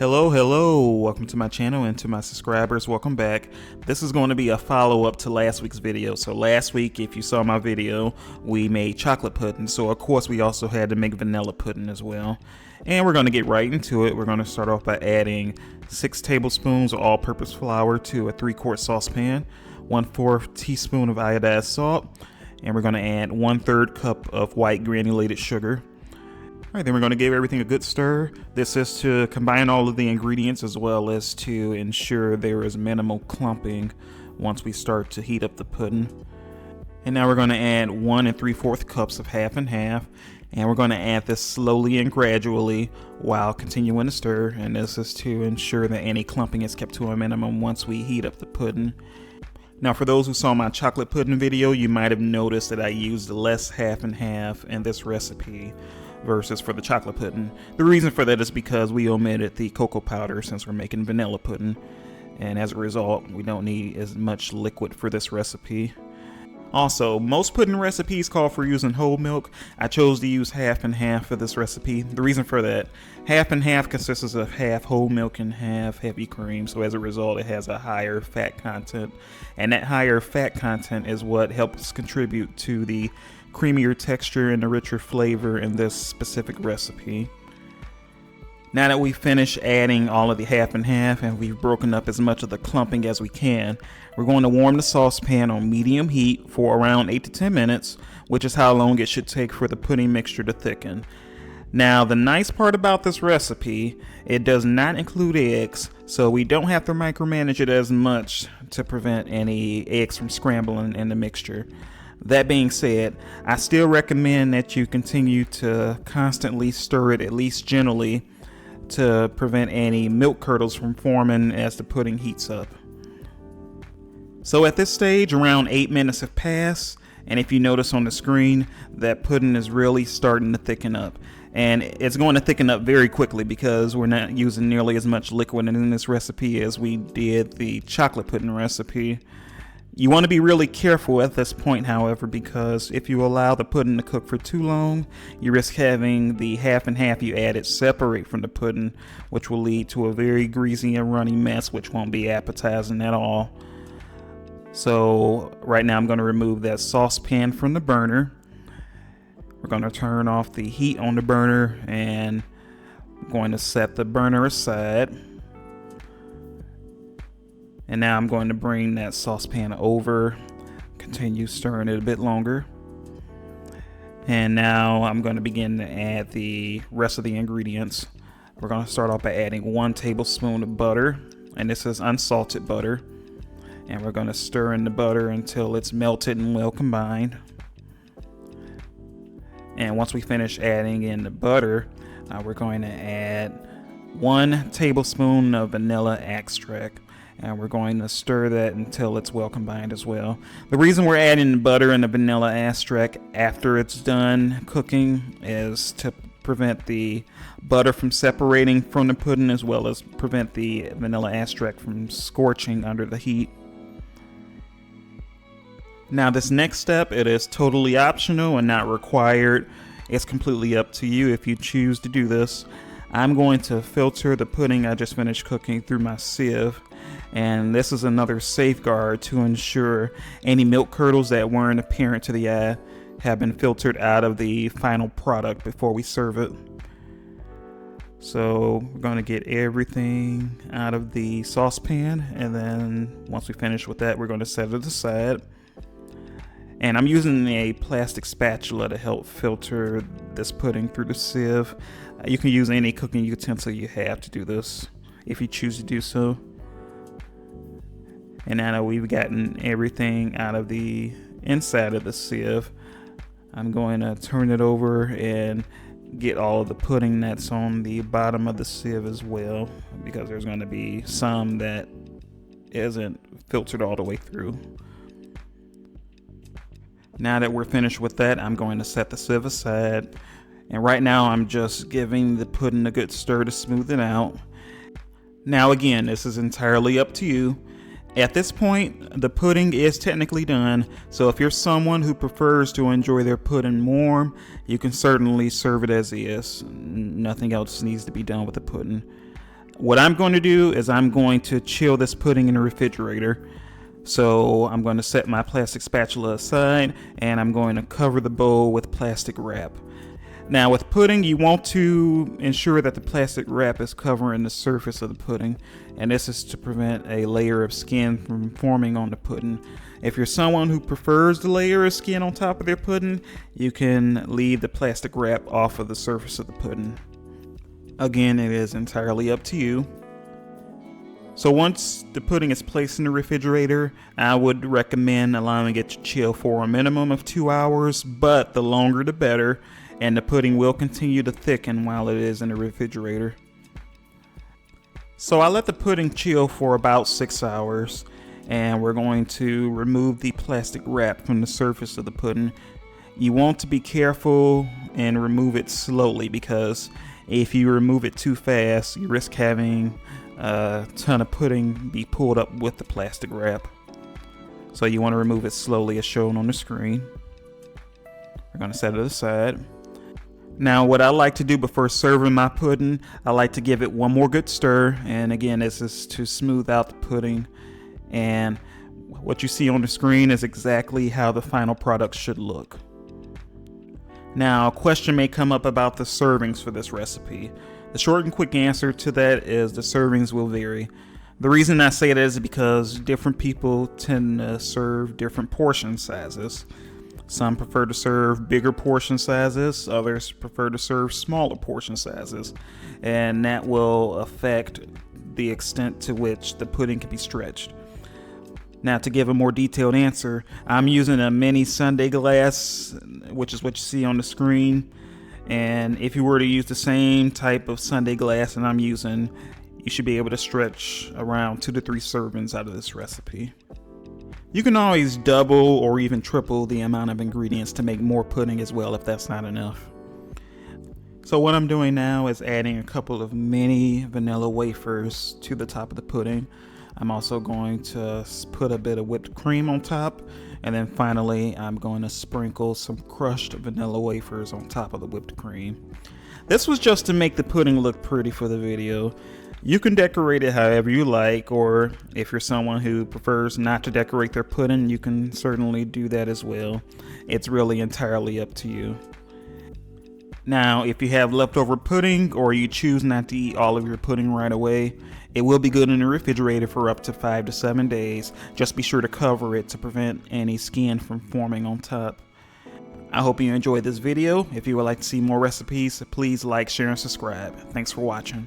Hello, welcome to my channel and to my subscribers, welcome back. This is going to be a follow-up to last week's video. So last week, if you saw my video, we made chocolate pudding. So of course we also had to make vanilla pudding as well. And we're going to get right into it. We're going to start off by adding 6 tablespoons of all-purpose flour to a 3-quart saucepan, 1/4 teaspoon of iodized salt, and we're going to add 1/3 cup of white granulated sugar. Alright, then we're going to give everything a good stir. This is to combine all of the ingredients as well as to ensure there is minimal clumping once we start to heat up the pudding. And now we're going to add 1 3/4 cups of half and half, and we're going to add this slowly and gradually while continuing to stir, and this is to ensure that any clumping is kept to a minimum once we heat up the pudding. Now for those who saw my chocolate pudding video, you might have noticed that I used less half and half in this recipe versus for the chocolate pudding. The reason for that is because we omitted the cocoa powder since we're making vanilla pudding, and as a result we don't need as much liquid for this recipe. Also, most pudding recipes call for using whole milk. I chose to use half and half for this recipe. The reason for that, half and half consists of half whole milk and half heavy cream, so as a result it has a higher fat content, and that higher fat content is what helps contribute to the creamier texture and the richer flavor in this specific recipe. Now that we've finished adding all of the half and half and we've broken up as much of the clumping as we can, we're going to warm the saucepan on medium heat for around 8 to 10 minutes, which is how long it should take for the pudding mixture to thicken. Now the nice part about this recipe, it does not include eggs, so we don't have to micromanage it as much to prevent any eggs from scrambling in the mixture. That being said, I still recommend that you continue to constantly stir it, at least gently, to prevent any milk curdles from forming as the pudding heats up. So at this stage, around 8 minutes have passed, and if you notice on the screen, that pudding is really starting to thicken up. And it's going to thicken up very quickly because we're not using nearly as much liquid in this recipe as we did the chocolate pudding recipe. You want to be really careful at this point, however, because if you allow the pudding to cook for too long, you risk having the half and half you added separate from the pudding, which will lead to a very greasy and runny mess, which won't be appetizing at all. So right now I'm going to remove that saucepan from the burner. We're going to turn off the heat on the burner, and I'm going to set the burner aside. And now I'm going to bring that saucepan over, continue stirring it a bit longer. And now I'm going to begin to add the rest of the ingredients. We're going to start off by adding 1 tablespoon of butter, and this is unsalted butter. And we're going to stir in the butter until it's melted and well combined. And once we finish adding in the butter, we're going to add 1 tablespoon of vanilla extract. And we're going to stir that until it's well combined as well. The reason we're adding the butter and the vanilla extract after it's done cooking is to prevent the butter from separating from the pudding, as well as prevent the vanilla extract from scorching under the heat. Now this next step, it is totally optional and not required. It's completely up to you if you choose to do this. I'm going to filter the pudding I just finished cooking through my sieve, and this is another safeguard to ensure any milk curdles that weren't apparent to the eye have been filtered out of the final product before we serve it. So we're going to get everything out of the saucepan, and then once we finish with that, we're going to set it aside. And I'm using a plastic spatula to help filter this pudding through the sieve. You can use any cooking utensil you have to do this, if you choose to do so. And now that we've gotten everything out of the inside of the sieve, I'm going to turn it over and get all of the pudding that's on the bottom of the sieve as well, because there's going to be some that isn't filtered all the way through. Now that we're finished with that, I'm going to set the sieve aside. And right now I'm just giving the pudding a good stir to smooth it out. Now again, this is entirely up to you. At this point, the pudding is technically done, so if you're someone who prefers to enjoy their pudding warm, you can certainly serve it as is. Nothing else needs to be done with the pudding. What I'm going to do is I'm going to chill this pudding in the refrigerator. So I'm going to set my plastic spatula aside and I'm going to cover the bowl with plastic wrap. Now with pudding, you want to ensure that the plastic wrap is covering the surface of the pudding, and this is to prevent a layer of skin from forming on the pudding. If you're someone who prefers the layer of skin on top of their pudding, you can leave the plastic wrap off of the surface of the pudding. Again, it is entirely up to you. So once the pudding is placed in the refrigerator, I would recommend allowing it to chill for a minimum of 2 hours, but the longer the better, and the pudding will continue to thicken while it is in the refrigerator. So I let the pudding chill for about 6 hours, and we're going to remove the plastic wrap from the surface of the pudding. You want to be careful and remove it slowly, because if you remove it too fast, you risk having a ton of pudding be pulled up with the plastic wrap. So you want to remove it slowly as shown on the screen. We're going to set it aside. Now what I like to do before serving my pudding, I like to give it one more good stir, and again, this is to smooth out the pudding, and what you see on the screen is exactly how the final product should look. Now a question may come up about the servings for this recipe. The short and quick answer to that is the servings will vary. The reason I say that is because different people tend to serve different portion sizes. Some prefer to serve bigger portion sizes, others prefer to serve smaller portion sizes, and that will affect the extent to which the pudding can be stretched. Now to give a more detailed answer, I'm using a mini sundae glass, which is what you see on the screen, and if you were to use the same type of sundae glass that I'm using, you should be able to stretch around 2 to 3 servings out of this recipe. You can always double or even triple the amount of ingredients to make more pudding as well if that's not enough. So what I'm doing now is adding a couple of mini vanilla wafers to the top of the pudding. I'm also going to put a bit of whipped cream on top, and then finally I'm going to sprinkle some crushed vanilla wafers on top of the whipped cream. This was just to make the pudding look pretty for the video. You can decorate it however you like, or if you're someone who prefers not to decorate their pudding, you can certainly do that as well. It's really entirely up to you. Now, if you have leftover pudding or you choose not to eat all of your pudding right away, it will be good in the refrigerator for up to 5 to 7 days. Just be sure to cover it to prevent any skin from forming on top. I hope you enjoyed this video. If you would like to see more recipes, please like, share, and subscribe. Thanks for watching.